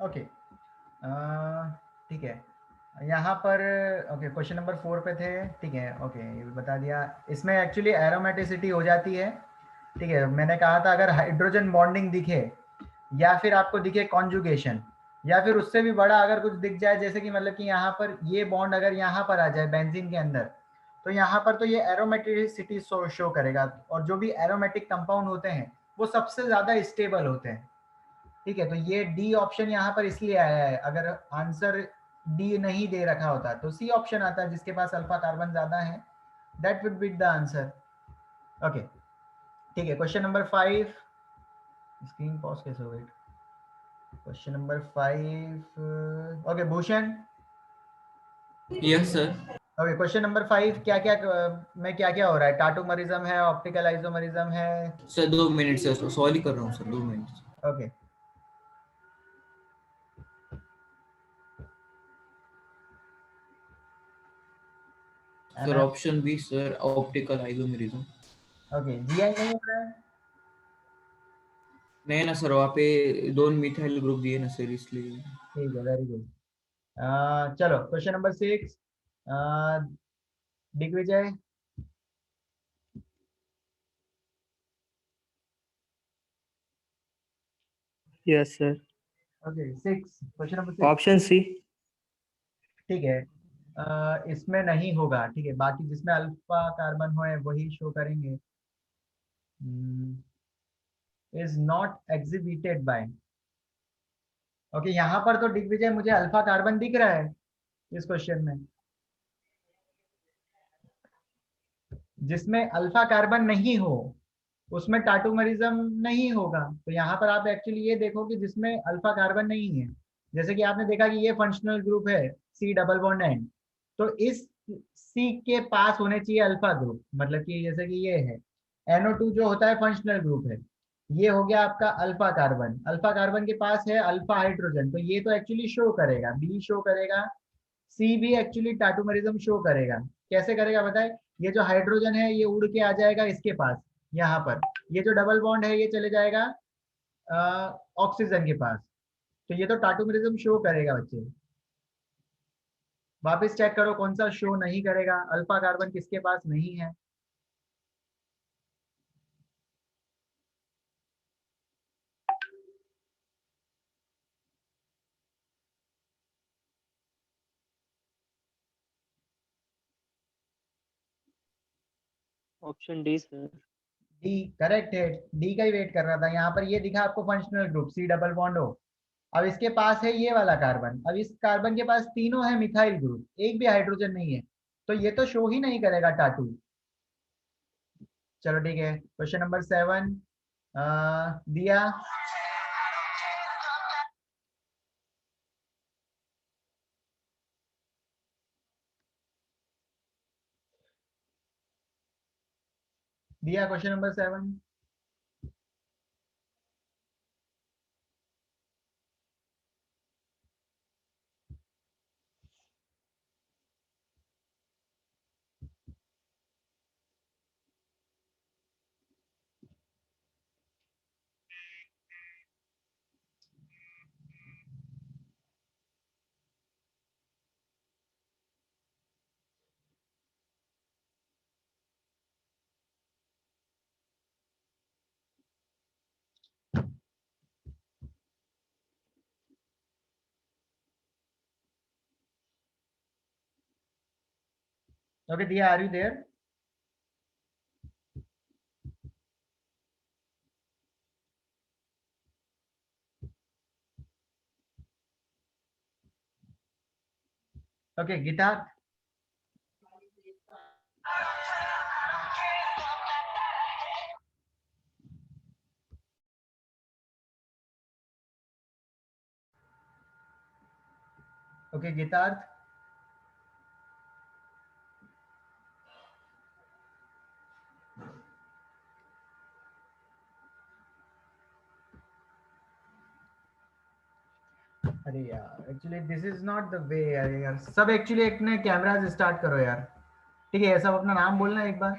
Okay, ठीक है। यहाँ पर ओके, क्वेश्चन नंबर 4 पे थे, ठीक है। ओके, ये भी बता दिया। इसमें एक्चुअली एरोमेटिसिटी हो जाती है, ठीक है। मैंने कहा था अगर हाइड्रोजन बॉन्डिंग दिखे या फिर आपको दिखे कॉन्जुगेशन, या फिर उससे भी बड़ा अगर कुछ दिख जाए, जैसे कि मतलब कि यहाँ पर ये बॉन्ड अगर यहाँ पर आ जाए बेंजीन के अंदर, तो यहाँ पर तो ये एरोमेटिसिटी शो करेगा। और जो भी एरोमेटिक कंपाउंड होते हैं वो सबसे ज़्यादा स्टेबल होते हैं, ठीक है। तो ये डी ऑप्शन यहाँ पर इसलिए आया है, अगर आंसर डी नहीं दे रखा होता तो सी ऑप्शन आता है, जिसके पास अल्फा कार्बन ज्यादा है, that would be the answer. Okay, ठीक है। क्वेश्चन नंबर 5, स्क्रीन पॉज कैसे हो गई? Question number 5, okay Bhushan. Yes sir. Okay, question number 5, क्या क्या में क्या क्या हो रहा है? टाटोमरिज्म है, ऑप्टिकल आइसोमरिज्म है। सर 2 मिनट सर, सॉरी कर रहा हूँ sir, 2 minute. Okay, sir option B sir, optical isomerism. Okay, जीआई नहीं हो रहा है? नहीं ना सर, वहाँ पे 2 मिथाइल ग्रुप दिए ना सर, इसलिए। ठीक है, वेरी गुड। चलो question number 6, Digvijay. Yes sir. Okay, 6, question number 6, option C. ठीक है। इसमें नहीं होगा, ठीक है। बाकी जिसमें अल्फा कार्बन हो वही शो करेंगे। Is not exhibited by. Okay, यहाँ पर तो दिग्विजय मुझे अल्फा कार्बन दिख रहा है इस क्वेश्चन में। जिसमें अल्फा कार्बन नहीं हो उसमें टाटोमरिज्म नहीं होगा। तो यहाँ पर आप एक्चुअली ये देखो कि जिसमें अल्फा कार्बन नहीं है, जैसे कि आपने देखा कि ये फंक्शनल ग्रुप है सी डबल बॉन्ड एन, तो इस सी के पास होने चाहिए अल्फा ग्रुप, मतलब कि जैसे कि ये है NO2 जो होता है फंक्शनल ग्रुप है, ये हो गया आपका अल्फा कार्बन। अल्फा कार्बन के पास है अल्फा हाइड्रोजन, तो ये तो एक्चुअली शो करेगा, बी शो करेगा, सी भी एक्चुअली टाटोमरिज्म शो करेगा। कैसे करेगा बताए? ये जो हाइड्रोजन है ये उड़ के आ जाएगा इसके पास, यहाँ पर ये जो डबल बॉन्ड है ये चले जाएगा ऑक्सीजन के पास, तो ये तो टाटोमरिज्म शो करेगा बच्चे। वापस चेक करो कौन सा शो नहीं करेगा, अल्फा कार्बन किसके पास नहीं है। Option D sir. D correct है, डी का ही वेट कर रहा था। यहाँ पर ये दिखा आपको functional group C double bond हो, अब इसके पास है ये वाला कार्बन, अब इस कार्बन के पास तीनों है मिथाइल ग्रुप, एक भी हाइड्रोजन नहीं है, तो ये तो शो ही नहीं करेगा टाटू। चलो ठीक है, क्वेश्चन नंबर 7, दिया। दिया क्वेश्चन नंबर 7। ओके दिया, are you there? Okay Geeta. Okay Geetarth. अरे यार actually this is not the way. अरे यार सब एक्चुअली एक ने कैमराज स्टार्ट करो यार, ठीक है। सब अपना नाम बोलना एक बार।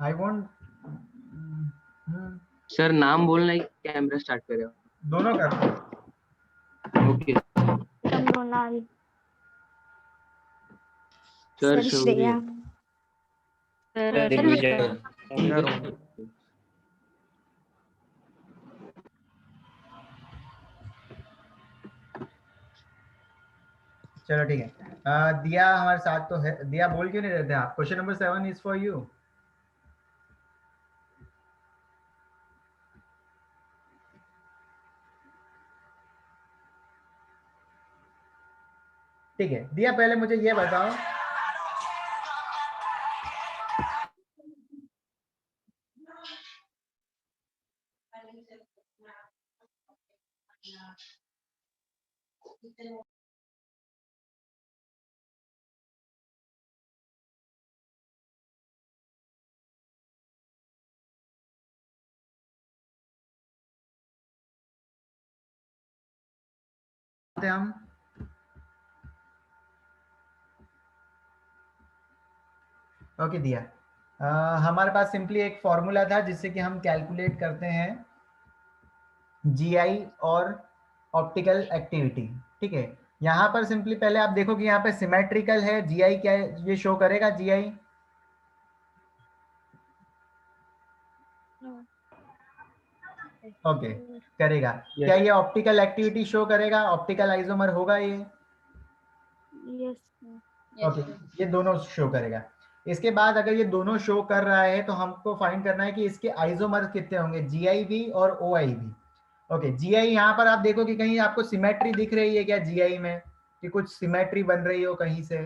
आई वॉन्ट सर नाम बोलना ही कैमरा स्टार्ट करेगा। दोनों कर दो। Okay Ronal, sir sir Shreya, sir Vijay, चलो ठीक है। दिया हमारे साथ तो है। दिया बोल क्यों नहीं रहते आप? Question number 7 is for you. ठीक है दिया, पहले मुझे ये बताओ, हम ओके दिया। हमारे पास सिंपली एक फॉर्मूला था जिससे कि हम कैलकुलेट करते हैं जीआई और ऑप्टिकल एक्टिविटी। ठीक है, यहाँ पर सिंपली पहले आप देखो कि यहाँ पे सिमेट्रिकल है, जीआई क्या है, ये शो करेगा जीआई? ओके करेगा। क्या ये ऑप्टिकल एक्टिविटी शो करेगा? ऑप्टिकल आइसोमर होगा ये? यस ओके ये दोनों शो करेगा। इसके बाद अगर ये दोनों शो कर रहा है तो हमको फाइंड करना है कि इसके आइसोमर कितने होंगे, जीआई भी और ओआई भी। ओके जीआई यहाँ पर आप देखो कि कहीं आपको सिमेट्री दिख रही है क्या जीआई में, कि कुछ सिमेट्री बन रही हो कहीं से?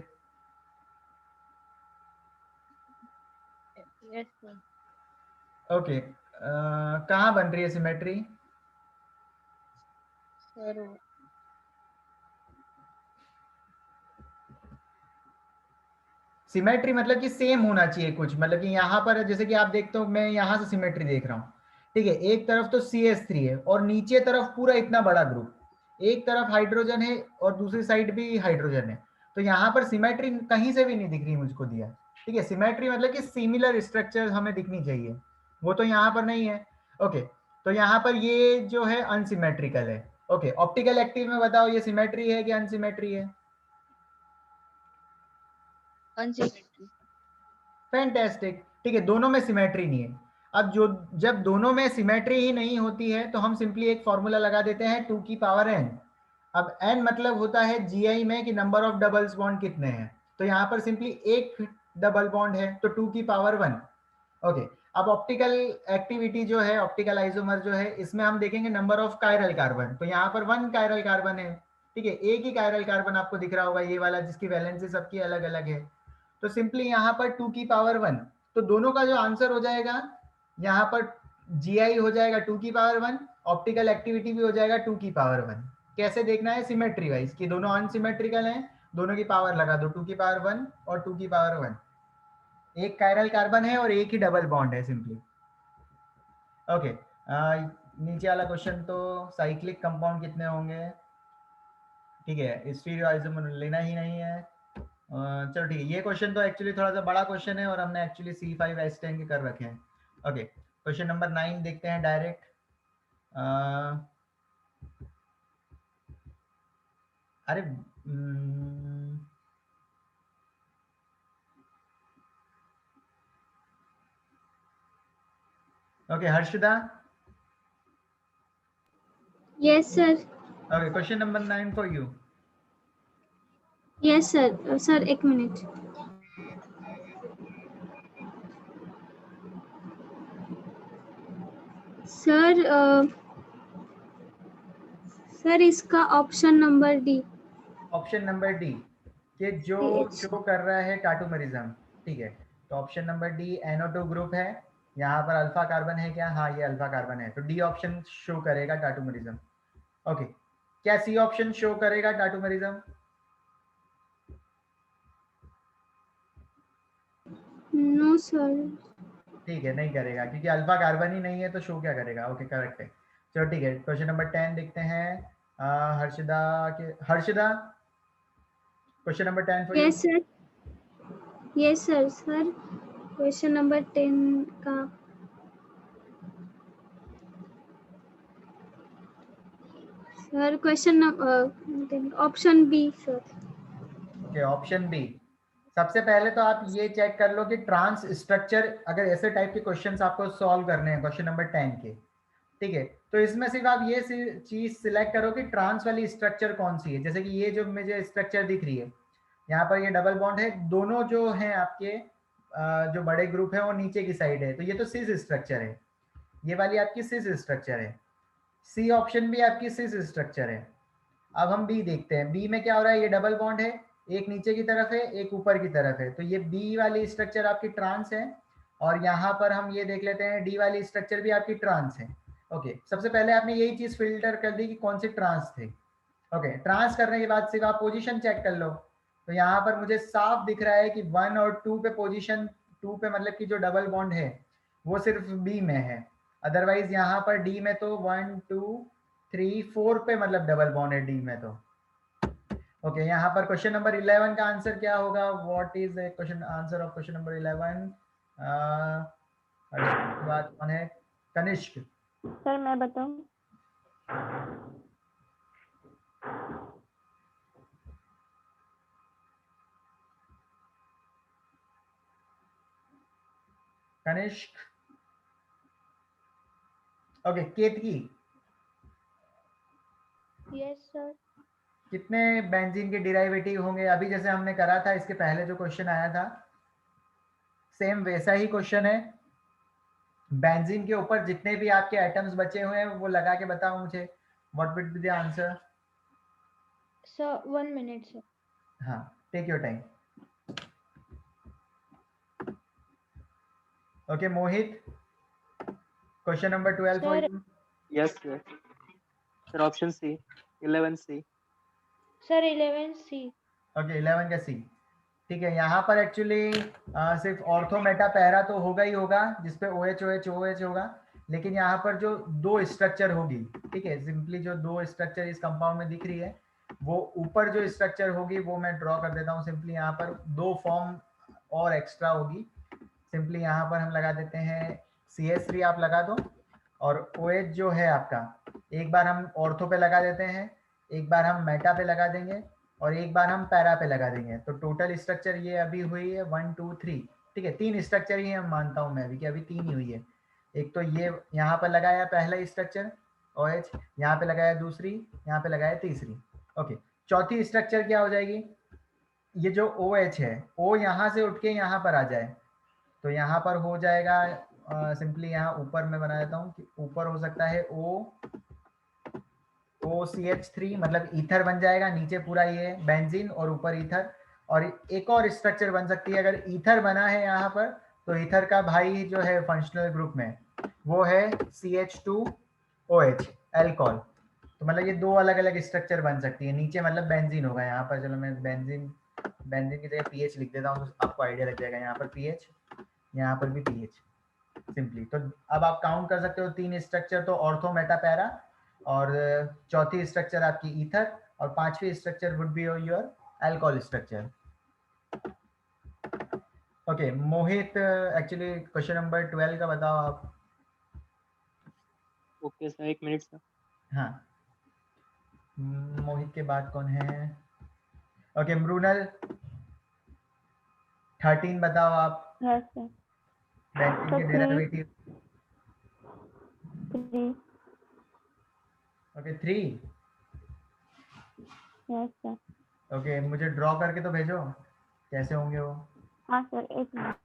ओके कहाँ बन रही है सिमेट्री? सिमेट्री मतलब कि सेम होना चाहिए कुछ, मतलब कि यहाँ पर जैसे कि आप देखते हो, मैं यहाँ से सिमेट्री देख रहा हूँ। ठीक है, एक तरफ तो CH3 है और नीचे तरफ पूरा इतना बड़ा ग्रुप, एक तरफ हाइड्रोजन है और दूसरी साइड भी हाइड्रोजन है, तो यहाँ पर सिमेट्री कहीं से भी नहीं दिख रही मुझको दिया। ठीक है, सिमेट्री मतलब कि सिमिलर स्ट्रक्चर हमें दिखनी चाहिए, वो तो यहाँ पर नहीं है। ओके तो यहाँ पर ये जो है अनसिमेट्रिकल है। ओके ऑप्टिकल एक्टिव में बताओ ये सिमेट्री है कि अनसिमेट्री है? फैंटास्टिक। ठीक है, दोनों में सिमेट्री नहीं है। अब जब दोनों में सिमेट्री ही नहीं होती है तो हम सिंपली एक फॉर्मूला लगा देते हैं 2 की पावर n। अब n मतलब होता है जीआई में कि नंबर ऑफ डबल्स बॉन्ड कितने हैं, तो यहाँ पर सिंपली एक डबल बॉन्ड है तो 2 की पावर 1। ओके अब ऑप्टिकल एक्टिविटी जो है, ऑप्टिकल आइसोमर जो है, इसमें हम देखेंगे नंबर ऑफ कायरल कार्बन, तो यहाँ पर 1 कायरल कार्बन है। ठीक है, एक ही कायरल कार्बन आपको दिख रहा होगा, ये वाला जिसकी वैलेंसी सबकी अलग अलग है, तो सिंपली यहाँ पर 2 की पावर 1, तो दोनों का जो आंसर हो जाएगा यहाँ पर जीआई हो जाएगा 2 की पावर 1, ऑप्टिकल एक्टिविटी भी हो जाएगा 2 की पावर 1। कैसे देखना है? सिमेट्री वाइज, कि दोनों अनसिमेट्रिकल हैं, दोनों की पावर लगा दो, 2 की पावर 1 और 2 की पावर 1, एक कायरल कार्बन है और एक ही डबल बॉन्ड है सिंपली। ओके नीचे वाला क्वेश्चन तो साइक्लिक कंपाउंड कितने होंगे? ठीक है, स्टीरियो आइसोमर लेना ही नहीं है। चलो ठीक है, ये क्वेश्चन तो एक्चुअली थोड़ा सा बड़ा क्वेश्चन है और हमने एक्चुअली C5H10 के कर रखे हैं। ओके क्वेश्चन नंबर 9 देखते हैं डायरेक्ट। अरे okay Harshada. Yes sir. Okay question number 9 for you. Yes sir. Sir एक मिनट। सर सर इसका option number D. Option number D कि जो शो कर रहा है टाटूमरिज्म। ठीक है, तो option number D NO2 group है, यहाँ पर अल्फा कार्बन है क्या? हाँ ये अल्फा कार्बन है, तो डी ऑप्शन शो करेगा टाटूमरिज्म। ओके क्या सी ऑप्शन शो करेगा टाटूमरिज्म? No sir. ठीक है नहीं करेगा क्योंकि अल्फा कार्बन ही नहीं है तो शो क्या करेगा। ओके करेक्ट है। चलो ठीक है, क्वेश्चन नंबर 10 देखते हैं। हर्षदा के, Harshada question number 10 for you. Yes sir. Yes sir. Sir question number 10 का sir question number option B sir. Okay, option B. सबसे पहले तो आप ये चेक कर लो कि ट्रांस स्ट्रक्चर, अगर ऐसे टाइप के क्वेश्चंस आपको सॉल्व करने हैं क्वेश्चन नंबर 10 के, ठीक है, तो इसमें सिर्फ आप ये चीज सिलेक्ट करो कि ट्रांस वाली स्ट्रक्चर कौन सी है। जैसे कि ये जो मुझे स्ट्रक्चर दिख रही है यहाँ पर, ये डबल बॉन्ड है, दोनों जो हैं आपके जो बड़े ग्रुप है वो नीचे की साइड है, तो ये तो सिस स्ट्रक्चर है, ये वाली आपकी सिस स्ट्रक्चर है। सी ऑप्शन भी आपकी सिस स्ट्रक्चर है। अब हम बी देखते हैं, बी में क्या हो रहा है, ये डबल बॉन्ड है, एक नीचे की तरफ है एक ऊपर की तरफ है, तो ये बी वाली स्ट्रक्चर आपकी ट्रांस है। और यहाँ पर हम ये देख लेते हैं, डी वाली स्ट्रक्चर भी आपकी ट्रांस है। ओके, सबसे पहले आपने यही चीज फिल्टर कर दी कि कौन सी ट्रांस थे। ओके, ट्रांस करने के बाद सिर्फ आप पोजीशन चेक कर लो, तो यहाँ पर मुझे साफ दिख रहा है कि 1 और 2 पे, पोजीशन 2 पे मतलब कि जो डबल बॉन्ड है वो सिर्फ बी में है, अदरवाइज यहाँ पर डी में तो 1 2 3 4 पे मतलब डबल बॉन्ड है डी में तो। ओके, यहाँ पर क्वेश्चन नंबर 11 का आंसर क्या होगा, what is the question answer of question number 11? बात कौन है, कनिष्क। सर मैं बताऊं? Kanishk. Okay, Ketaki. Yes sir. कितने बेंजीन के डिराइवेटिव होंगे? अभी जैसे हमने करा था इसके पहले जो क्वेश्चन आया था, सेम वैसा ही क्वेश्चन है। बेंजीन के ऊपर जितने भी आपके एटम्स बचे हुए हैं वो लगा के बताओ मुझे, what will be the answer. Sir 1 minute sir. हाँ, take your time. Okay Mohit, question number 12 for sir you. Yes, sir. Sir, option C, 11C. Sir 11 C. Okay, 11 का सी। ठीक है, यहाँ पर एक्चुअली सिर्फ ऑर्थो मेटा पैरा तो होगा ही होगा, जिसपे OH OH OH होगा, लेकिन यहाँ पर जो दो स्ट्रक्चर होगी, ठीक है, सिंपली जो दो स्ट्रक्चर इस कंपाउंड में दिख रही है, वो ऊपर जो स्ट्रक्चर होगी वो मैं ड्रॉ कर देता हूँ सिंपली। यहाँ पर दो फॉर्म और एक्स्ट्रा होगी, सिंपली यहाँ पर हम लगा देते हैं CH3 आप लगा दो, और OH जो है आपका, एक बार हम ऑर्थो पे लगा देते हैं, एक बार हम मेटा पे लगा देंगे, और एक बार हम पैरा पे लगा देंगे, तो टोटल स्ट्रक्चर ये अभी हुई है 1 2 3। ठीक है, 3 स्ट्रक्चर ही हम मानता हूँ मैं भी कि अभी 3 ही हुई है। एक तो ये यहाँ पर लगाया पहला स्ट्रक्चर OH, यहाँ पे लगाया दूसरी, यहाँ पे लगाया तीसरी। ओके, चौथी स्ट्रक्चर क्या हो जाएगी, ये जो OH है, O यहाँ से उठ के यहाँ पर आ जाए, तो यहाँ पर हो जाएगा सिंपली, यहाँ ऊपर में बना देता हूँ कि ऊपर हो सकता है OCH3 मतलब ईथर बन जाएगा, नीचे पूरा ये बेंजीन और ऊपर ईथर। और एक और स्ट्रक्चर बन सकती है, अगर ईथर बना है यहाँ पर, तो ईथर का भाई जो है फंक्शनल ग्रुप में वो है CH2OH एल्कोहल। तो मतलब ये दो अलग अलग स्ट्रक्चर बन सकती है, नीचे मतलब बेंजीन होगा यहाँ पर। चलो मैं बेंजीन की जगह पीएच लिख देता हूँ तो आपको आइडिया लग जाएगा, यहाँ पर पीएच, यहाँ पर भी पीएच सिंपली। तो अब आप काउंट कर सकते हो 3 स्ट्रक्चर तो ऑर्थो मेटा पैरा, और चौथी स्ट्रक्चर आपकी ईथर, और पांचवी structure would be your alcohol structure. Okay Mohit, actually question number 12 का बताओ आप। Okay, sir. 1 minute, sir. हाँ, मोहित के बाद कौन है? ओके मृणाल, 13 बताओ आप। Yes sir. बेंजीन के derivative. 3। Okay 3। Yes sir. Okay, मुझे ड्रॉ करके तो भेजो कैसे होंगे वो। हाँ सर 1 मिनट।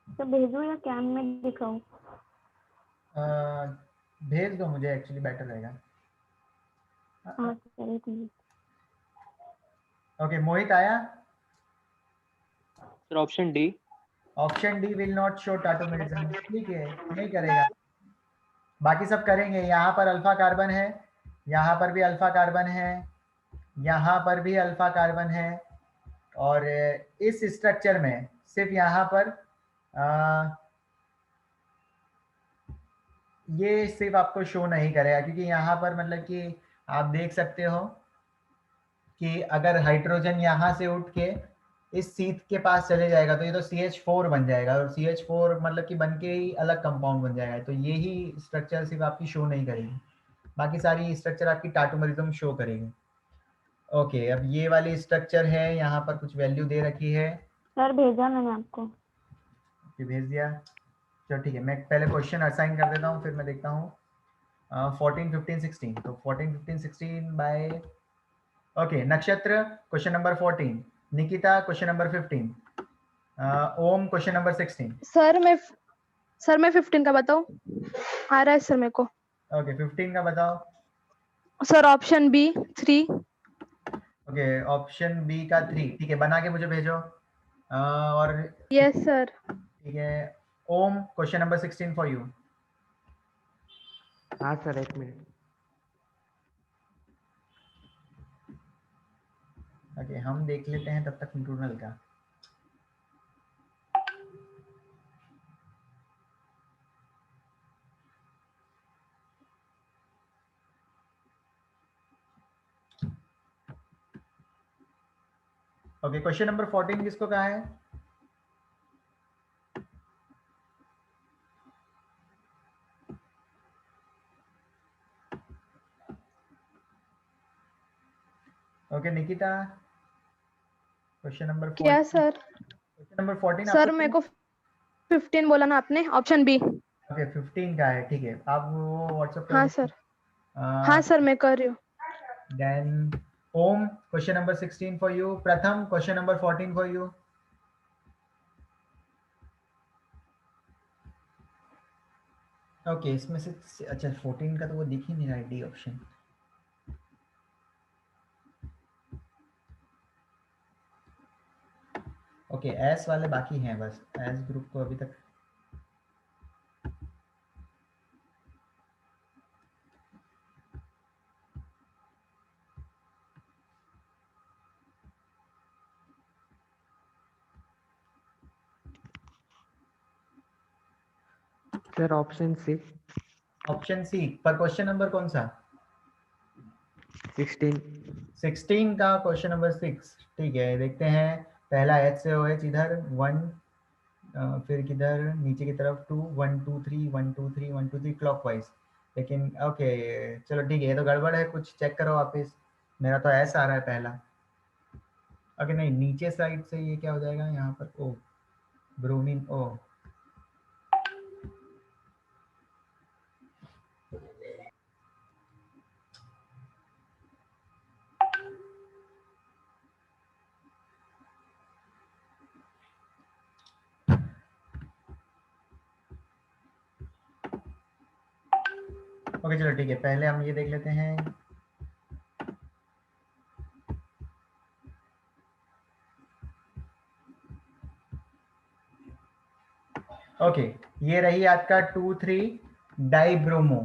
तो भेजूं या कैम में दिखाऊं? भेज दो मुझे, एक्चुअली बेटर रहेगा। हाँ सर 1 मिनट। ओके मोहित आया। Sir, option D. Option D will not show tautomerism, ठीक है, नहीं करेगा, बाकी सब करेंगे। यहाँ पर अल्फा कार्बन है, यहाँ पर भी अल्फा कार्बन है, यहाँ पर भी अल्फा कार्बन है, और इस स्ट्रक्चर में सिर्फ यहाँ पर ये सिर्फ आपको शो नहीं करेगा क्योंकि यहाँ पर मतलब कि आप देख सकते हो कि अगर हाइड्रोजन यहाँ से उठ के इस सीट के पास चले जाएगा तो ये तो CH4 बन जाएगा और CH4 मतलब कि बन के ही अलग कंपाउंड बन जाएगा। तो ये ही स्ट्रक्चर सिर्फ आपकी शो नहीं करेगी, बाकी सारी स्ट्रक्चर आपकी टाटोमरिज्म शो करेगी। ओके, अब ये वाली स्ट्रक्चर है, यहाँ पर कुछ वैल्यू दे रखी है। सर भेजा मैंने आपको। ये भेज दिया, चलो ठीक है। मैं पहले क्वेश्चन असाइन कर देता हूँ, फिर मैं देखता हूँ। 14, 15, 16, तो 14, 15, 16 बाय ओके। नक्षत्र question number 14, Nikita question number 15, ओम क्वेश्चन नंबर 16। सर मैं 15 का बताऊं? आ रहा है सर मेरे को। ओके 15 का बताओ। Sir option B 3। Okay option B का 3, ठीक है, बना के मुझे भेजो। और यस सर। ठीक है, ओम क्वेश्चन नंबर 16 फॉर यू। हाँ सर, एक मिनट। ओके हम देख लेते हैं तब तक इंटरनल का। ओके क्वेश्चन नंबर 14 किसको कहा है? Okay Nikita question number 14। क्या सर? क्वेश्चन नंबर 14 सर आपको मेरे को 15 बोला ना आपने, ऑप्शन बी। ओके 15 का है, ठीक है, आप वो व्हाट्सएप हाँ सर। हाँ सर मैं कर रही हूँ। Then Om question number 16 for you. Pratham question number 14 for you. Okay इसमें से अच्छा 14 का तो वो दिख ही नहीं रहा है, डी ऑप्शन। ओके एस वाले बाकी हैं, बस एस ग्रुप को अभी तक। Sir option C. Option C पर क्वेश्चन नंबर कौन सा? 16। 16 का क्वेश्चन नंबर 6, ठीक है, देखते हैं। पहला एच से ओ एच इधर 1, फिर किधर नीचे की तरफ 2, 1 2 3 1 2 3 1 2 3 क्लॉकवाइज। लेकिन ओके चलो ठीक है, ये तो गड़बड़ है, कुछ चेक करो वापस। मेरा तो ऐसा आ रहा है पहला। ओके नहीं, नीचे साइड से ये क्या हो जाएगा यहाँ पर? ओ ब्रोमीन ओ। ओके चलो ठीक है, पहले हम ये देख लेते हैं। ओके ये रही आपका 2,3 डाइब्रोमो।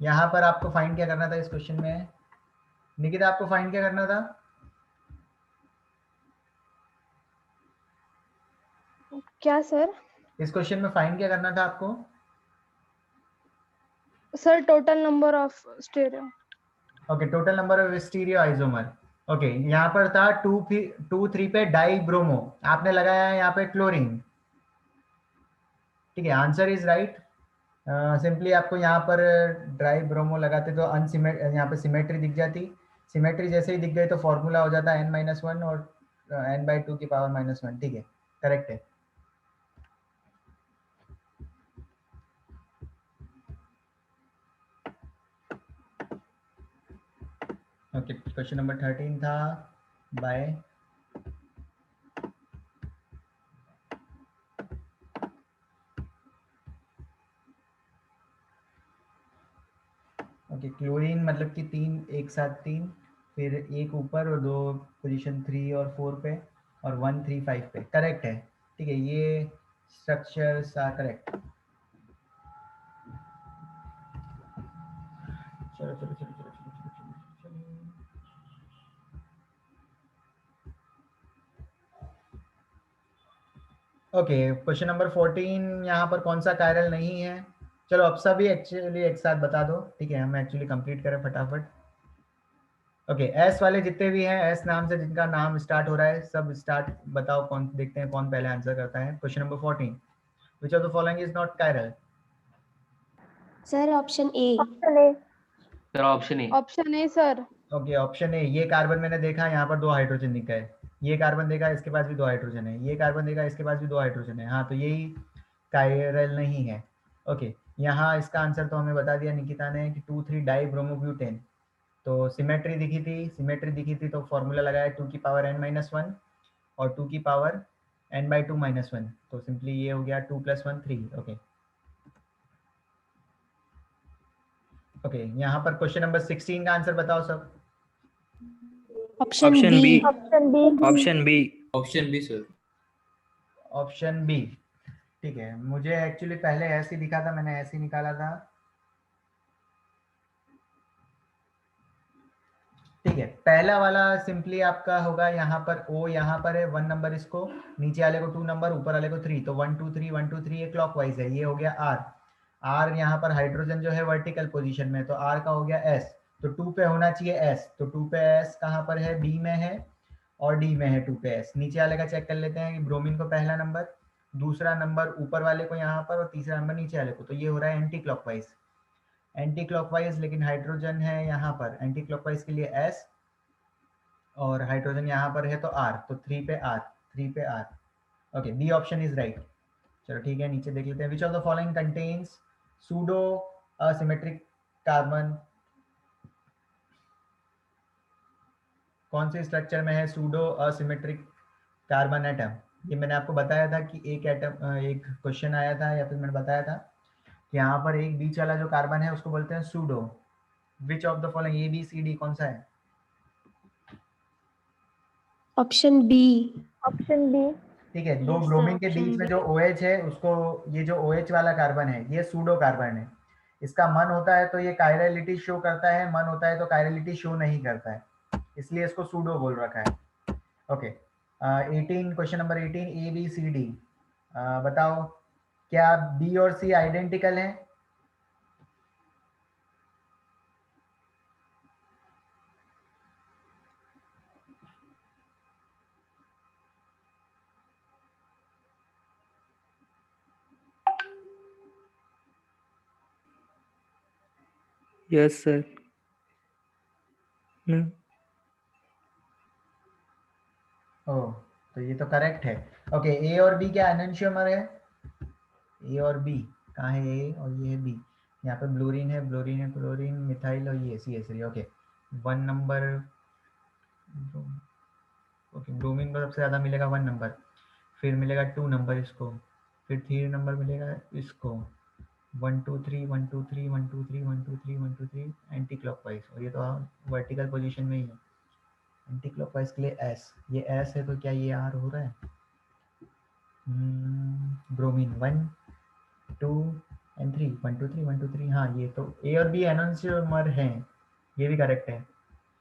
यहाँ पर आपको फाइंड क्या करना था इस क्वेश्चन में? निकिता आपको फाइंड क्या करना था? क्या सर? इस क्वेश्चन में फाइंड क्या करना था आपको? Sir total number of stereo. Okay total number of stereo isomer. Okay यहाँ पर था 2 3 पे डाइब्रोमो, आपने लगाया है यहाँ पे क्लोरीन। ठीक है आंसर इज राइट। सिंपली आपको यहाँ पर ड्राई ब्रोमो लगाते तो यहाँ पे सिमेट्री दिख जाती। सिमेट्री जैसे ही दिख गई तो फॉर्मूला हो जाता n-1 और n/2 की पावर -1। ठीक है करेक्ट है। ओके क्वेश्चन नंबर 13 था बाय ओके क्लोरीन मतलब कि 3 एक साथ 3, फिर एक ऊपर और 2 पोजीशन 3 और 4 पे और 1 3 5 पे। करेक्ट है, ठीक है, ये स्ट्रक्चर्स आर करेक्ट। चलो चलो चलो चलो चलो चलो चलो चलो। ओके, क्वेश्चन नंबर 14 यहाँ पर कौन सा कायरल नहीं है? चलो अब सभी एक्चुअली एक साथ बता दो, ठीक है, हम एक्चुअली कंप्लीट करें फटाफट। ओके, एस वाले जितने भी हैं, एस नाम से जिनका नाम स्टार्ट हो रहा है, सब स्टार्ट बताओ, कौन देखते हैं कौन पहले आंसर करता है। Question number 14, which of the following is not chiral? Sir option A. Option A. Sir option A. Option A sir. Okay, option A. ये कार्बन मैंने देखा, यहाँ पर 2 हाइड्रोजन दिख गए। ये कार्बन देखा, इसके पास भी 2 हाइड्रोजन है। ये कार्बन देखा, इसके पास भी 2 हाइड्रोजन है। हाँ, तो यही कायरल नहीं है। ओके, यहाँ इसका आंसर तो हमें बता दिया निकिता ने कि 2,3 डाई ब्रोमोब्यूटेन। तो सिमेट्री दिखी थी तो फॉर्मूला लगाया 2 की पावर n-1 और 2 की पावर n/2-1। तो सिंपली ये हो गया 2 + 1 3। ओके ओके, यहाँ पर क्वेश्चन नंबर 16 का आंसर बताओ सब। Option option B. B. Option B. Option B. Option B sir. Option B, ठीक है। मुझे एक्चुअली पहले ऐसे ही दिखा था, मैंने ऐसे ही निकाला था, ठीक है। पहला वाला सिंपली आपका होगा, यहाँ पर ओ यहाँ पर है 1 नंबर, इसको नीचे वाले को 2 नंबर, ऊपर वाले को 3, तो 1 2 3 1 2 3 ये क्लॉकवाइज है। ये हो गया आर। आर यहाँ पर हाइड्रोजन जो है वर्टिकल पोजीशन में, तो आर का हो गया एस, तो 2 पे होना चाहिए एस, तो 2 पे एस कहाँ पर है? बी में है और डी में है 2 पे एस। नीचे वाले का चेक कर लेते हैं कि ब्रोमीन को पहला नंबर, दूसरा नंबर ऊपर वाले को यहाँ पर और तीसरा नंबर नीचे वाले को, तो ये हो रहा है एंटी क्लॉकवाइज। एंटी क्लॉकवाइज, लेकिन हाइड्रोजन है यहाँ पर, एंटी क्लॉकवाइज के लिए एस और हाइड्रोजन यहाँ पर है तो आर, तो 3 पे आर, 3 पे R. Okay, B option is right. चलो ठीक है, नीचे देख लेते हैं। Which of the following contains pseudo asymmetric carbon? कौन से स्ट्रक्चर में है सूडो असिमेट्रिक कार्बन एटम? ये मैंने आपको बताया था कि एक एटम, एक क्वेश्चन आया था या फिर मैंने बताया था कि यहाँ पर एक बीच वाला जो कार्बन है उसको बोलते हैं pseudo. Which of the following, A B C D कौन सा है? Option B. Option B. ठीक है, दो Yes, ब्रोमीन के option बीच में B. जो OH है उसको, ये जो OH वाला कार्बन है ये सूडो कार्बन है। इसका मन होता है तो ये कायरलिटी शो करता है, मन होता है तो कायरलिटी शो नहीं करता है, इसलिए इसको सूडो बोल रखा है। Okay, 18, question number 18, A B C D बताओ, क्या बी और सी आइडेंटिकल हैं? Yes sir. ओह, तो ये तो करेक्ट है। ओके, ए और बी क्या एनंशियोमर है? ए और बी कहाँ है? ए और ये है बी। यहाँ पे ब्लोरीन है, ब्लोरीन है, क्लोरीन, मिथाइल और ये CH3। Okay, 1 number. Okay, bromine को सबसे ज़्यादा मिलेगा 1 नंबर, फिर मिलेगा 2 नंबर इसको, फिर 3 नंबर मिलेगा इसको। 1 2 3 1 2 3 1 2 3 1 2 3 1 2 3 एंटी क्लॉकवाइज, और ये तो वर्टिकल पोजीशन में ही है। एंटी क्लॉकवाइज के लिए एस, ये एस है तो क्या ये आर हो रहा है? ब्रोमीन 1 2 एंड 3 1 2 3 1 2 3, हाँ ये तो ए और बी एनंशियोमर हैं, ये भी करेक्ट है।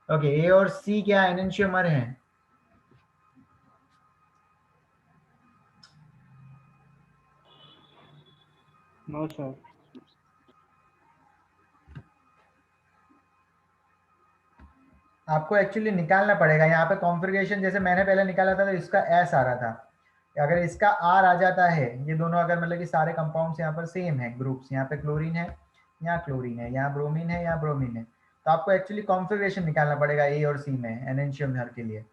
ओके, ए और सी क्या एनंशियोमर हैं? No sir. आपको एक्चुअली निकालना पड़ेगा यहाँ पे कॉन्फ़िगरेशन, जैसे मैंने पहले निकाला था तो इसका एस आ रहा था, अगर इसका आर आ जाता है, ये दोनों अगर मतलब कि सारे कंपाउंड्स यहाँ पर सेम है, ग्रुप्स, यहाँ पे क्लोरीन है, यहाँ क्लोरीन है, यहाँ ब्रोमीन है, यहाँ ब्रोमीन है, तो आपको एक्चुअली कॉन्फ़िगरेशन निकालना पड़ेगा ए और सी में एनंशियोमर के लिए।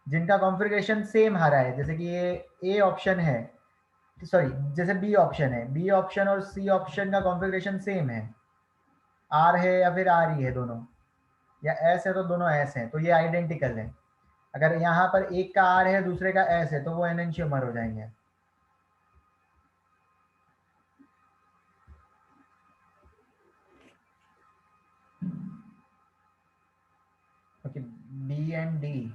जिनका कॉन्फ़िगरेशन सेम आ रहा है, जैसे कि ये ए ऑप्शन है, सॉरी जैसे बी ऑप्शन है, बी ऑप्शन और सी ऑप्शन का कॉन्फ़िगरेशन सेम है, आर है या फिर आर ही है दोनों, या एस है तो दोनों एस हैं, तो ये आइडेंटिकल है। अगर यहाँ पर एक का आर है दूसरे का एस है तो वो एनंशियोमर हो जाएंगे। Okay, B and D.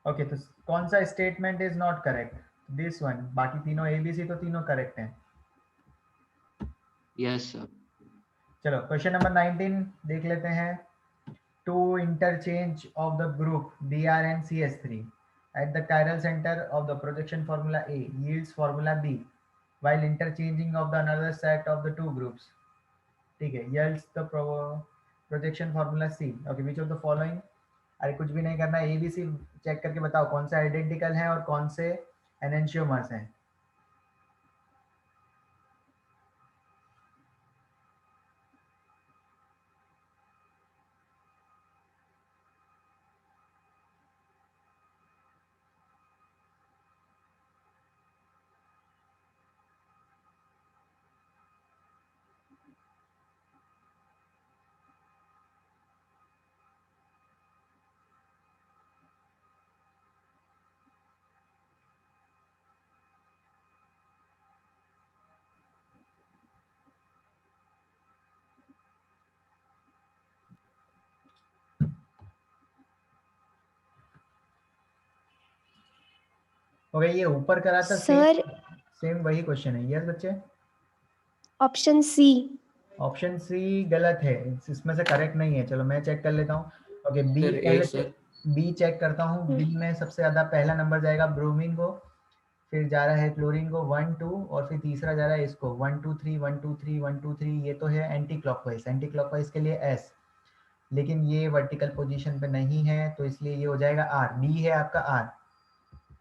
Okay, तो कौन सा statement is not correct? This one. बाकी तीनों ए बी सी तो तीनों करेक्ट हैं। Yes, sir. चलो क्वेश्चन नंबर 19 देख लेते हैं. To interchange of the group Br and CS3 at the chiral center of the projection formula A yields formula B while interchanging of the another set of the two groups. ठीक है, yields the projection formula C. Okay, which of the following? अरे कुछ भी नहीं करना, ए B सी check करके बताओ कौन से आइडेंटिकल हैं और कौन से एनेंशियोमर्स हैं. ओके, ये ऊपर करा था सर सेम वही क्वेश्चन है. यस बच्चे, ऑप्शन सी. ऑप्शन सी गलत है, इसमें से करेक्ट नहीं है. चलो मैं चेक कर लेता हूँ. ओके, बी Sir, पहले A, sir. बी चेक करता हूँ. बी में सबसे ज्यादा पहला नंबर जाएगा ब्रोमीन को, फिर जा रहा है क्लोरीन को 1 2, और फिर तीसरा जा रहा है इसको 1 2 3 1 2 3 1 2 3. ये तो है एंटी क्लॉकवाइज. एंटी क्लॉकवाइज के लिए एस, लेकिन ये वर्टिकल पोजीशन पे नहीं है, तो इसलिए ये हो जाएगा आर. बी है आपका आर,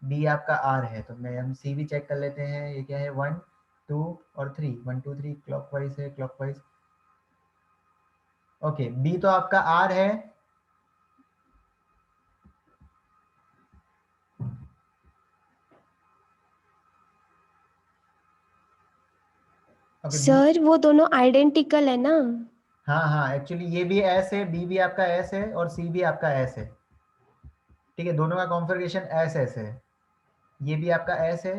बी आपका आर है. तो मैं हम सी भी चेक कर लेते हैं. ये क्या है 1 2 और 3 1 2 3 क्लॉकवाइज है, क्लॉकवाइज. ओके, बी तो आपका आर है. सर वो दोनों आइडेंटिकल है ना. हाँ हाँ, एक्चुअली ये भी एस है, बी भी आपका एस है और सी भी आपका एस है. ठीक है, दोनों का कॉन्फ़िगरेशन एस एस है. ये भी आपका एस है,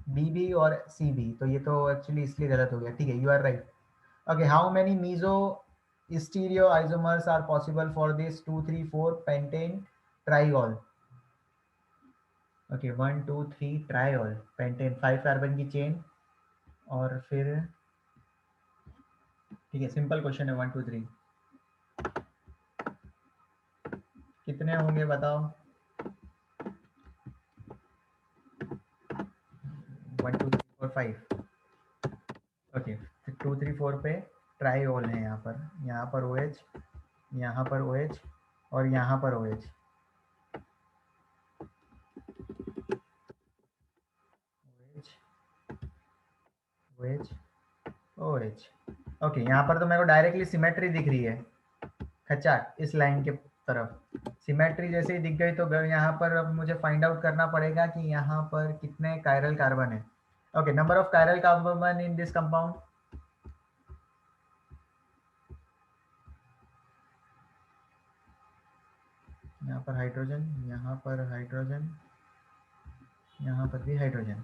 बी भी और सी भी. तो ये तो एक्चुअली इसलिए गलत हो गया. ठीक है, you are right. Okay, how many meso stereo isomers are possible for this 2 3 4 pentane triol. Okay, 1 2 3 triol pentane, 5 carbon की चेन. और फिर ठीक है, सिंपल क्वेश्चन है. 1 2 3 कितने होंगे बताओ. 1 2 3 4 5. ओके, 2 3 4 पे ट्राइओल है. यहाँ पर OH, यहाँ पर OH और यहाँ पर OH. OH OH. ओके, यहाँ पर तो मेरे को डायरेक्टली सिमेट्री दिख रही है. खचाक इस लाइन के तरफ सिमेट्री जैसे ही दिख गई, तो यहाँ पर अब मुझे फाइंड आउट करना पड़ेगा कि यहाँ पर कितने कायरल कार्बन है. Okay, number of chiral carbon in this compound. यहाँ पर हाइड्रोजन, यहाँ पर हाइड्रोजन, यहाँ पर भी hydrogen.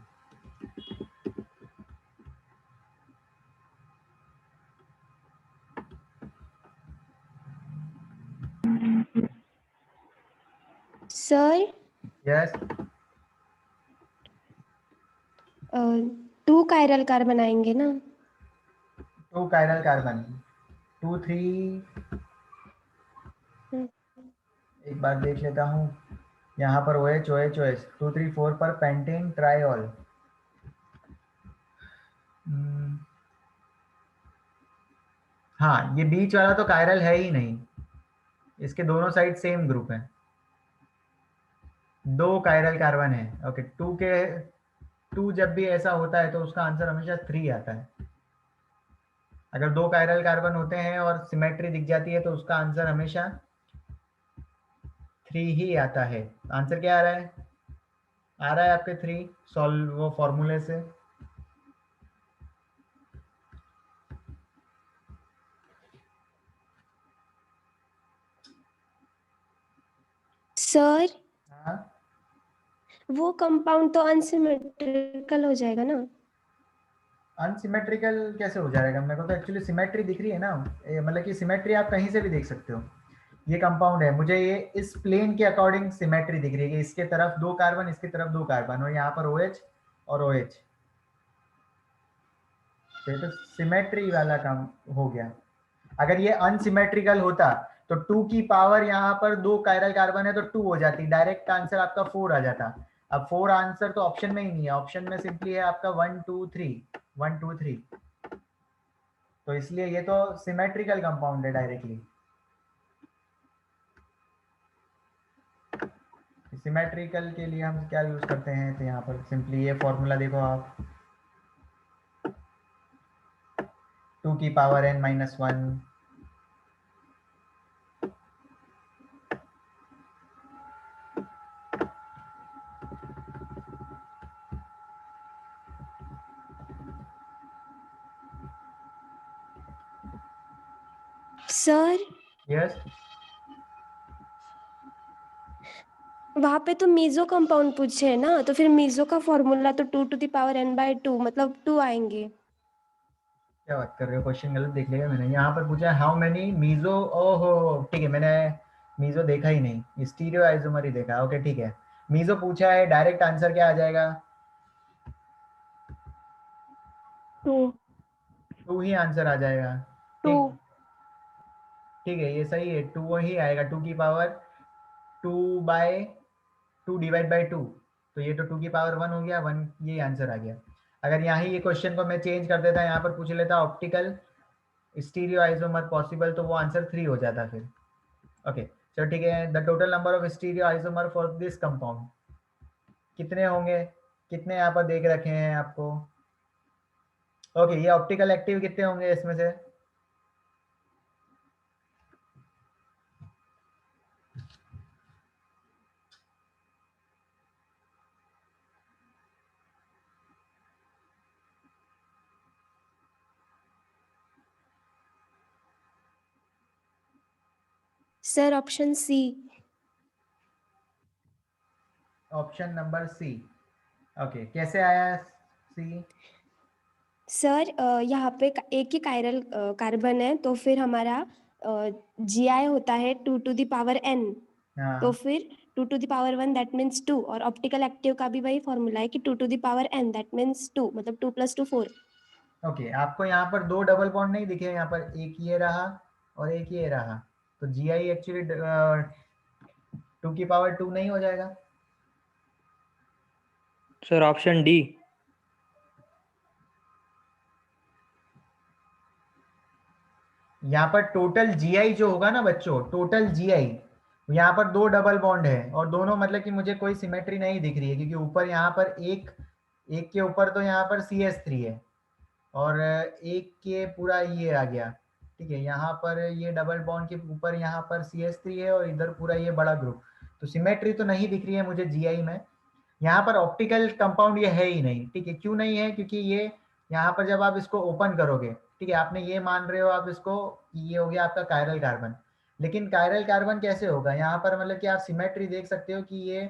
Sir yes, 2 chiral carbon आएंगे ना. 2 कायरल कार्बन, 2 3. एक बार देख लेता हूँ. यहाँ पर OH OH OH 2 3 4 पर पेंटेन ट्राइऑल. हाँ, ये बीच वाला तो कायरल है ही नहीं. इसके दोनों साइड सेम ग्रुप है. 2 कायरल कार्बन है. ओके, 2 जब भी ऐसा होता है तो उसका आंसर हमेशा 3 आता है. अगर 2 कायरल कार्बन होते हैं और सिमेट्री दिख जाती है तो उसका आंसर हमेशा 3 ही आता है. आंसर क्या आ रहा है? आ रहा है आपके 3 सॉल्व वो फॉर्मूले से. सर हाँ, वो कंपाउंड तो अनसिमेट्रिकल हो जाएगा ना. अनसिमेट्रिकल कैसे हो जाएगा? मेरे को तो एक्चुअली सिमेट्री दिख रही है ना. मतलब कि सिमेट्री आप कहीं से भी देख सकते हो. ये कंपाउंड है, मुझे ये इस प्लेन के अकॉर्डिंग सिमेट्री दिख रही है. इसके तरफ 2 कार्बन, इसकी तरफ 2 कार्बन, और यहाँ पर OH और OH. तो ये तो सिमेट्री वाला काम हो गया। अगर ये अनसिमेट्रिकल होता तो 2 की पावर यहाँ पर 2 कायरल कार्बन है तो 2 हो जाती, डायरेक्ट आंसर आपका 4 आ जाता। अब 4 आंसर तो ऑप्शन में ही नहीं है, ऑप्शन में सिंपली है आपका 1 2 3 1 2 3, तो इसलिए ये तो सिमेट्रिकल कंपाउंड है डायरेक्टली। सिमेट्रिकल के लिए हम क्या यूज करते हैं, तो यहाँ पर सिंपली ये फॉर्मूला देखो आप, 2 की पावर n-1 सर यस। वहां पे तो मीजो कंपाउंड पूछे है ना, तो फिर मीजो का फॉर्मूला तो 2n/2 मतलब 2 आएंगे। क्या बात कर रहे हो, क्वेश्चन गलत देख लिया मैंने। यहाँ पर पूछा है हाउ मेनी मीजो, ओहो ठीक है, मैंने मीजो देखा ही नहीं, स्टीरियो आइसोमर ही देखा। ओके ठीक है, मीजो पूछा है, डायरेक्ट आंसर क्या आ जाएगा? 2 2 ही आंसर आ जाएगा। 2 ठीक है, ये सही है, 2 ही आएगा। 2 की पावर 2/2 डिवाइड बाई 2, तो ये तो 2 की पावर 1 हो गया, 1 ये आंसर आ गया। अगर यहाँ ही ये क्वेश्चन को मैं चेंज कर देता, यहाँ पर पूछ लेता ऑप्टिकल स्टीरियो आइसोमर पॉसिबल, तो वो आंसर 3 हो जाता फिर। ओके चलो ठीक है, the total number of stereo isomer for this compound कितने होंगे, कितने यहाँ पर देख रखे हैं आपको? ओके ये ऑप्टिकल एक्टिव कितने होंगे इसमें से? Sir option C. Option number C. Okay कैसे आया सी? सर यहाँ पे एक ही कायरल कार्बन है, तो फिर हमारा GI होता है 2n, तो हाँ फिर 2n दैट मीन्स 2, और ऑप्टिकल एक्टिव का भी वही फॉर्मूला है कि 2n दैट मीन्स 2, मतलब 2 + 2 4। ओके, आपको यहाँ पर 2 डबल बॉन्ड नहीं दिखे, यहाँ पर एक ये रहा और एक ये रहा, तो GI एक्चुअली 2 की पावर 2 नहीं हो जाएगा? Sir option D. यहाँ पर टोटल GI जो होगा ना बच्चों, टोटल GI, यहाँ पर 2 डबल बॉन्ड है और दोनों मतलब कि मुझे कोई सिमेट्री नहीं दिख रही है, क्योंकि ऊपर यहाँ पर एक के ऊपर तो यहाँ पर CS3 है और एक के पूरा ये आ गया। ठीक है, यहाँ पर ये डबल बॉन्ड के ऊपर यहाँ पर CS3 है और इधर पूरा ये बड़ा ग्रुप, तो सिमेट्री तो नहीं दिख रही है मुझे GI में। यहाँ पर ऑप्टिकल कंपाउंड ये है ही नहीं। ठीक है, क्यों नहीं है? क्योंकि ये यहाँ पर जब आप इसको ओपन करोगे, ठीक है, आपने ये मान रहे हो आप इसको कि ये हो गया आपका कायरल कार्बन, लेकिन कायरल कार्बन कैसे होगा? यहाँ पर मतलब कि आप सिमेट्री देख सकते हो कि ये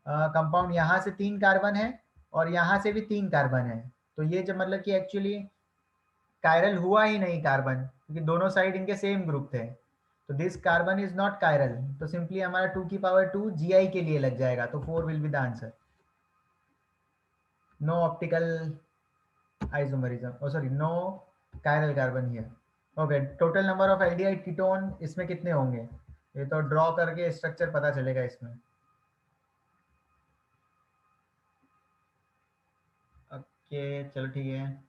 कंपाउंड यहाँ से 3 कार्बन है और यहाँ से भी 3 कार्बन है, तो ये जब मतलब कि एक्चुअली कायरल हुआ ही नहीं कार्बन, क्योंकि दोनों साइड इनके सेम ग्रुप थे, तो this carbon is not chiral, तो सिंपली हमारा 2 की पावर 2 GI के लिए लग जाएगा, तो 4 will be the answer. No optical isomerism, oh sorry no chiral carbon here. Okay total number of aldehyde ketone इसमें कितने होंगे? ये तो ड्रॉ करके स्ट्रक्चर पता चलेगा इसमें। ओके चलो ठीक है,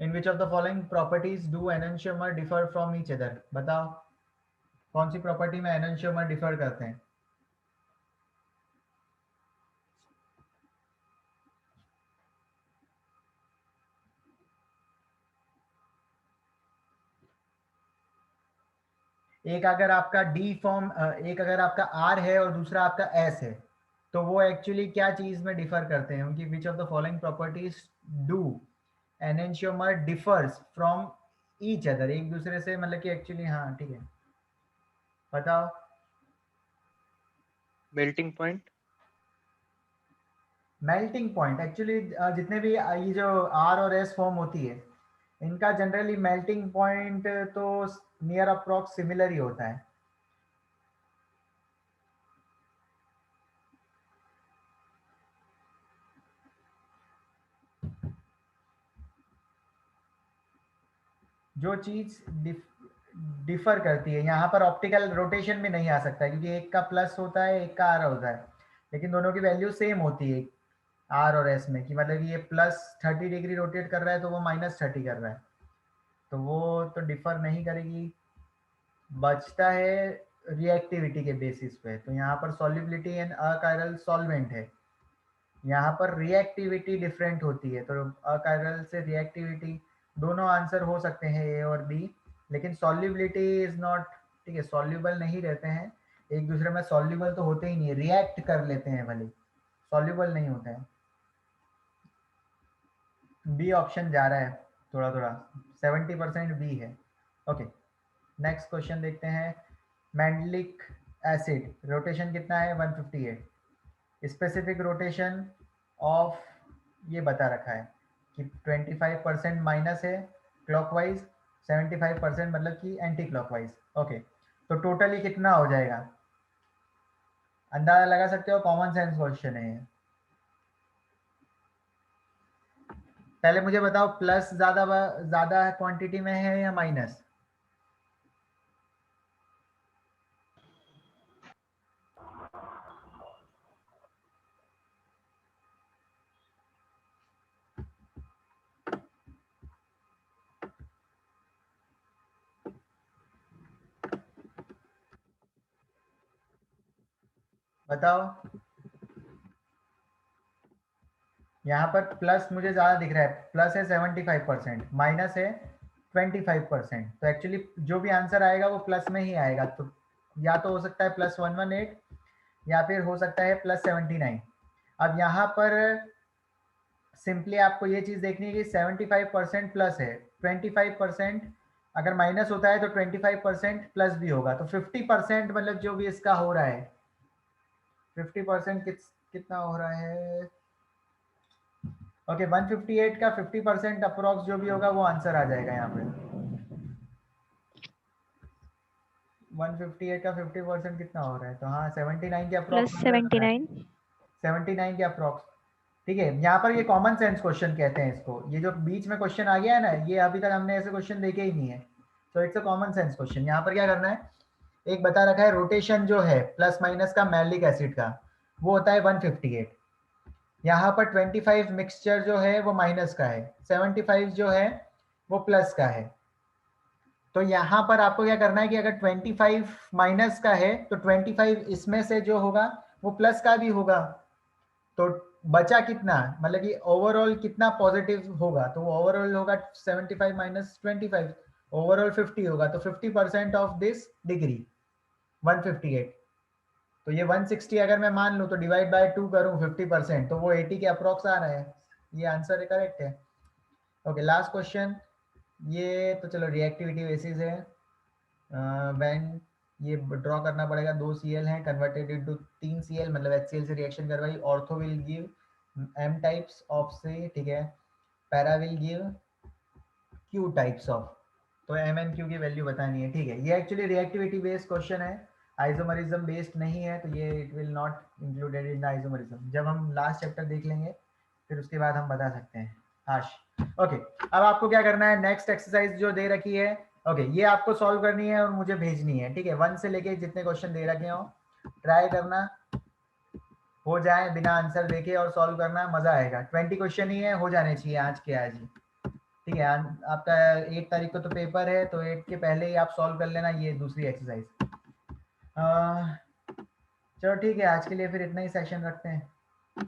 in which of the following properties do enantiomer differ from each other? बताओ कौन सी प्रॉपर्टी में एनंशियोमर डिफर करते हैं? एक अगर आपका डी फॉर्म, एक अगर आपका आर है और दूसरा आपका एस है, तो वो एक्चुअली क्या चीज में डिफर करते हैं? उनकी which of the following properties do enantiomer differs from each other, एक दूसरे से मतलब कि एक्चुअली, हाँ ठीक है बताओ। Melting point. Melting point actually जितने भी ये जो आर और एस फॉर्म होती है, इनका जनरली मेल्टिंग पॉइंट तो नियर अप्रॉक्स सिमिलर ही होता है। जो चीज डिफर करती है, यहाँ पर ऑप्टिकल रोटेशन में नहीं आ सकता है, क्योंकि एक का प्लस होता है, एक का आर होता है, लेकिन दोनों की वैल्यू सेम होती है आर और एस में, कि मतलब ये प्लस 30 डिग्री रोटेट कर रहा है तो वो माइनस 30 कर रहा है, तो वो तो डिफर नहीं करेगी। बचता है रिएक्टिविटी के बेसिस पे, तो यहाँ पर सॉल्युबिलिटी एंड अकायरल सॉल्वेंट है, यहाँ पर रिएक्टिविटी डिफरेंट होती है, तो अकायरल से रिएक्टिविटी दोनों आंसर हो सकते हैं ए और बी, लेकिन सॉल्युबिलिटी इज नॉट, ठीक है, सॉल्युबल नहीं रहते हैं एक दूसरे में, सॉल्युबल तो होते ही नहीं है, रिएक्ट कर लेते हैं भले, सॉल्युबल नहीं होता है। बी ऑप्शन जा रहा है थोड़ा थोड़ा, 70% बी है। ओके, नेक्स्ट क्वेश्चन देखते हैं। मैंडलिक एसिड रोटेशन कितना है? 158। स्पेसिफिक रोटेशन ऑफ ये बता रखा है कि 25% माइनस है क्लॉकवाइज, 75% मतलब कि एंटी क्लॉकवाइज। ओके, तो टोटली कितना हो जाएगा? अंदाजा लगा सकते हो, कॉमन सेंस क्वेश्चन है ये। पहले मुझे बताओ, प्लस ज्यादा क्वांटिटी में है या माइनस? बताओ, यहाँ पर प्लस मुझे ज्यादा दिख रहा है, प्लस है 75%, माइनस है 25%, तो एक्चुअली जो भी आंसर आएगा वो प्लस में ही आएगा, तो या तो हो सकता है प्लस 118 या फिर हो सकता है प्लस 79। अब यहाँ पर सिंपली आपको ये चीज देखनी है कि 75% प्लस है, 25% अगर माइनस होता है तो 25% प्लस भी होगा, तो 50% मतलब जो भी इसका हो रहा है, 50% कितना हो रहा है? ओके, 158 का 50% अप्रोक्स जो भी होगा वो आंसर आ जाएगा यहाँ पे। 158 का 50% कितना हो रहा है? तो हाँ, 79 के अप्रोक्स, 79 के अप्रोक्स। ठीक है, यहाँ पर ये कॉमन सेंस क्वेश्चन कहते हैं इसको, ये जो बीच में क्वेश्चन आ गया है ना, ये अभी तक हमने ऐसे क्वेश्चन देखे ही नहीं है, तो it's a common sense question. यहाँ पर क्या करना है, एक बता रखा है रोटेशन जो है प्लस माइनस का मैलिक एसिड का, वो होता है 158। यहाँ पर 25 मिक्सचर जो है वो माइनस का है, 75 जो है वो प्लस का है। तो यहाँ पर आपको क्या करना है कि अगर 25 माइनस का है तो 25 इसमें से जो होगा वो प्लस का भी होगा, तो बचा कितना, मतलब कि ओवरऑल कितना पॉजिटिव होगा, तो वो ओवरऑल होगा 75 माइनस 25, ओवरऑल 50 होगा, तो 50% ऑफ दिस डिग्री 158। तो ये 160 अगर मैं मान लूँ तो डिवाइड बाय 2 करूँ 50%, तो वो 80 के अप्रोक्स आ रहा है, ये आंसर करेक्ट है। ओके, लास्ट क्वेश्चन, ये तो चलो रिएक्टिविटी बेसिस है। व्हेन ये ड्रॉ करना पड़ेगा, 2 Cl हैं कन्वर्टेड इनटू 3 Cl, मतलब HCl से रिएक्शन करवाई, ortho will give M types of से, ठीक है, para will give Q types of, तो M and Q की वैल्यू बतानी है। ठीक है, ये एक्चुअली रिएक्टिविटी बेस्ड क्वेश्चन है, आइसोमरिज्म बेस्ड नहीं है, तो ये it will not included in the isomerism. जब हम लास्ट चैप्टर देख लेंगे फिर उसके बाद हम बता सकते हैं। आश, ओके, अब आपको क्या करना है, नेक्स्ट एक्सरसाइज जो दे रखी है, ओके, ये आपको सॉल्व करनी है और मुझे भेजनी है। ठीक है, 1 से लेके जितने क्वेश्चन दे रखे हो ट्राई करना हो जाए बिना आंसर देखे और सॉल्व करना, मजा आएगा। 20 क्वेश्चन ही है, हो जाने चाहिए आज के आज ही। ठीक है, आपका 8 तारीख को तो पेपर है, तो 8 के पहले ही आप सॉल्व कर लेना ये दूसरी एक्सरसाइज। चलो ठीक है, आज के लिए फिर इतना ही सेशन रखते हैं।